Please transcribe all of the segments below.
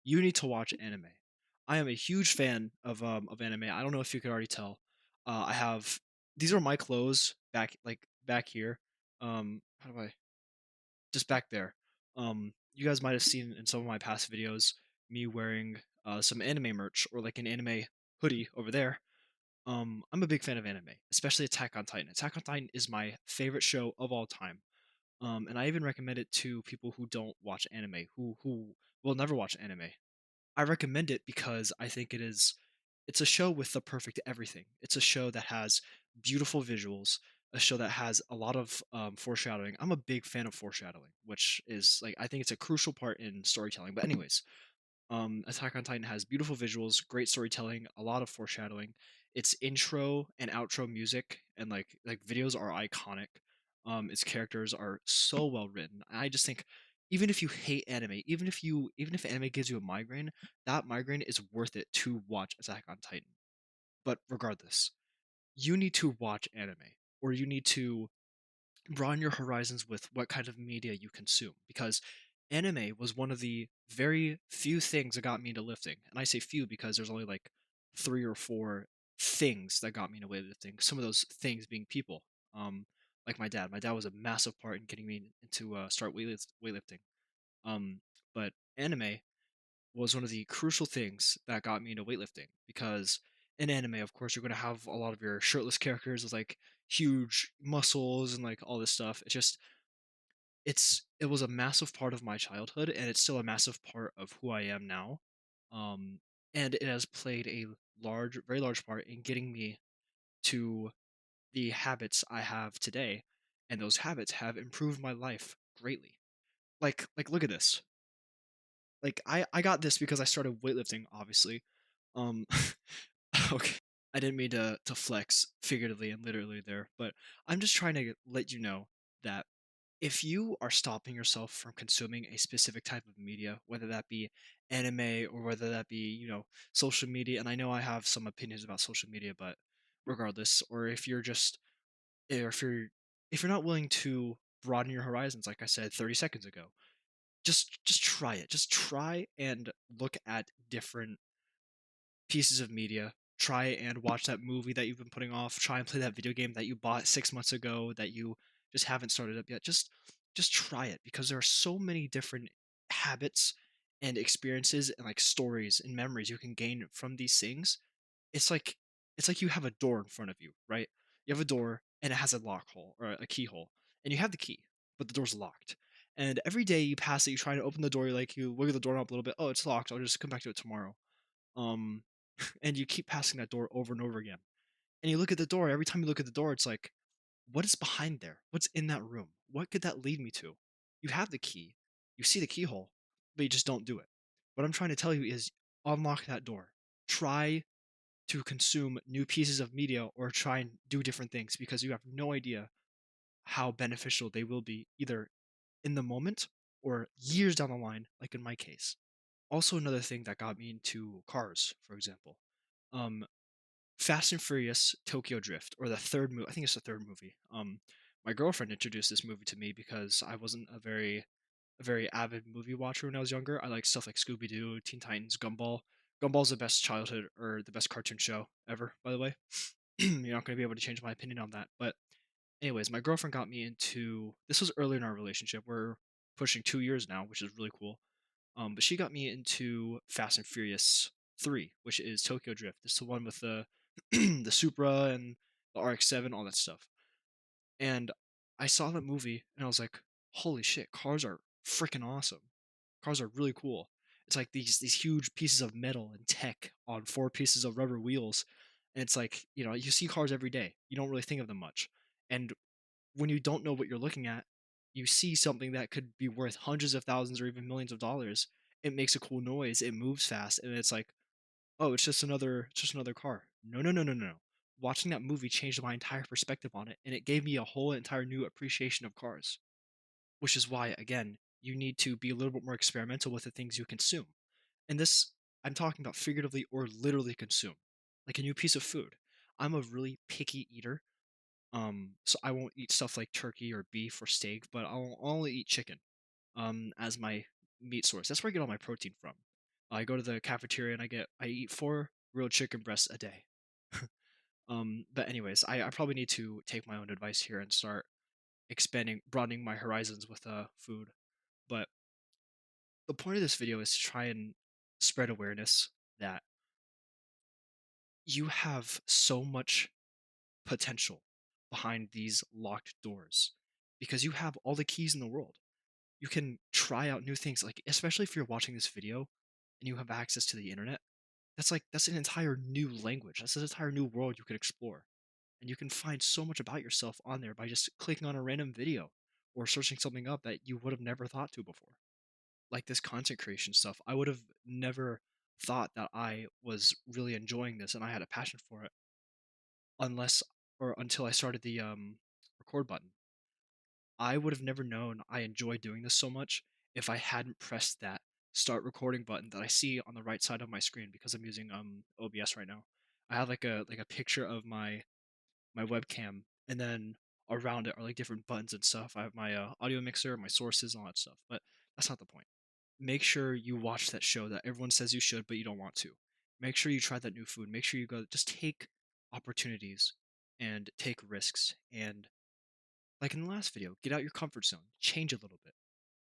you need to watch anime. I am a huge fan of anime. I don't know if you could already tell. I have these are my clothes back here. How do I just back there. You guys might have seen in some of my past videos me wearing some anime merch or like an anime hoodie over there. I'm a big fan of anime, especially Attack on Titan. Attack on Titan is my favorite show of all time. And I even recommend it to people who don't watch anime, who will never watch anime. I recommend it because I think it's a show with the perfect everything. It's a show that has beautiful visuals, a show that has a lot of foreshadowing. I'm a big fan of foreshadowing, which is like I think it's a crucial part in storytelling. But anyways, Attack on Titan has beautiful visuals, great storytelling, a lot of foreshadowing. Its intro and outro music and like videos are iconic. Its characters are so well written. I just think even if you hate anime, even if anime gives you a migraine, that migraine is worth it to watch Attack on Titan. But regardless, you need to watch anime or you need to broaden your horizons with what kind of media you consume because anime was one of the very few things that got me into lifting. And I say few because there's only like three or four things that got me into weightlifting. Some of those things being people. Um, like my dad. My dad was a massive part in getting me into start weightlifting. Um, but anime was one of the crucial things that got me into weightlifting because in anime, of course, you're going to have a lot of your shirtless characters with like huge muscles and like all this stuff. It was a massive part of my childhood and it's still a massive part of who I am now. Um, and it has played a very large part in getting me to the habits I have today. And those habits have improved my life greatly. Like look at this. Like I got this because I started weightlifting, obviously. Um okay. I didn't mean to flex figuratively and literally there, but I'm just trying to let you know that if you are stopping yourself from consuming a specific type of media, whether that be anime or whether that be, social media, and I know I have some opinions about social media, but regardless, or if you're if you're not willing to broaden your horizons, like I said 30 seconds ago, just try it. Just try and look at different pieces of media. Try and watch that movie that you've been putting off. Try and play that video game that you bought 6 months ago that you just haven't started up yet. Just try it because there are so many different habits and experiences and like stories and memories you can gain from these things. It's like it's like you have a door in front of you, right? You have a door and it has a lock hole or a keyhole, and you have the key, but the door's locked. And every day you pass it, you try to open the door, you wiggle the doorknob a little bit. Oh, it's locked. I'll just come back to it tomorrow. Um, and you keep passing that door over and over again. And you look at the door. Every time you look at the door, it's like, what is behind there? What's in that room? What could that lead me to? You have the key, you see the keyhole, but you just don't do it. What I'm trying to tell you is unlock that door. Try to consume new pieces of media or try and do different things because you have no idea how beneficial they will be either in the moment or years down the line, like in my case. Also, another thing that got me into cars, for example, um, Fast and Furious Tokyo Drift, or the third movie. I think it's the third movie. My girlfriend introduced this movie to me because I wasn't a very avid movie watcher when I was younger. I like stuff like Scooby Doo, Teen Titans, Gumball. Gumball's the best childhood or the best cartoon show ever, by the way. You're not going to be able to change my opinion on that. But anyways, my girlfriend got me into this was early in our relationship. We're pushing 2 years now, which is really cool. But she got me into Fast and Furious 3, which is Tokyo Drift. It's the one with the the Supra and the RX-7, all that stuff. And I saw that movie and I was like, holy shit, cars are freaking awesome. Cars are really cool. It's like these huge pieces of metal and tech on four pieces of rubber wheels. And it's like, you see cars every day. You don't really think of them much. And when you don't know what you're looking at, you see something that could be worth hundreds of thousands or even millions of dollars. It makes a cool noise, it moves fast, and it's like, oh, it's just another car. No, no, no, no, no, no. Watching that movie changed my entire perspective on it, and it gave me a whole entire new appreciation of cars. Which is why, again, you need to be a little bit more experimental with the things you consume. And this, I'm talking about figuratively or literally consume, like a new piece of food. I'm a really picky eater, so I won't eat stuff like turkey or beef or steak, but I'll only eat chicken, as my meat source. That's where I get all my protein from. I go to the cafeteria and I eat 4 grilled chicken breasts a day. But anyways, I probably need to take my own advice here and start expanding broadening my horizons with, food. But the point of this video is to try and spread awareness that you have so much potential behind these locked doors because you have all the keys in the world. You can try out new things, like, especially if you're watching this video and you have access to the internet, that's an entire new language. That's an entire new world you could explore. And you can find so much about yourself on there by just clicking on a random video or searching something up that you would have never thought to before. Like this content creation stuff, I would have never thought that I was really enjoying this and I had a passion for it unless or until I started the record button. I would have never known I enjoy doing this so much if I hadn't pressed that start recording button that I see on the right side of my screen because I'm using OBS right now. I have like a picture of my webcam, and then around it are like different buttons and stuff. I have my audio mixer, my sources, and all that stuff. But that's not the point. Make sure you watch that show that everyone says you should, but you don't want to. Make sure you try that new food. Make sure you go. Just take opportunities and take risks. And like in the last video, get out your comfort zone, change a little bit.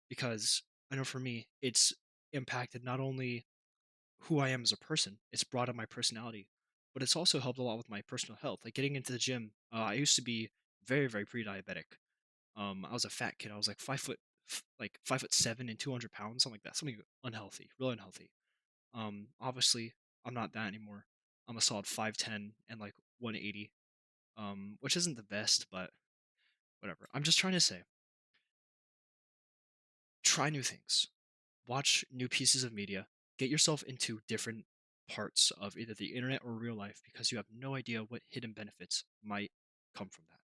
Because I know for me, it's impacted not only who I am as a person. It's brought up my personality, but it's also helped a lot with my personal health. Like getting into the gym, I used to be very, very pre-diabetic. I was a fat kid. I was like 5 foot, like 5'7" and 200 pounds, something like that. Something unhealthy, real unhealthy. Obviously, I'm not that anymore. I'm a solid 5'10" and like 180, which isn't the best, but whatever. I'm just trying to say, try new things, watch new pieces of media, get yourself into different parts of either the internet or real life because you have no idea what hidden benefits might come from that.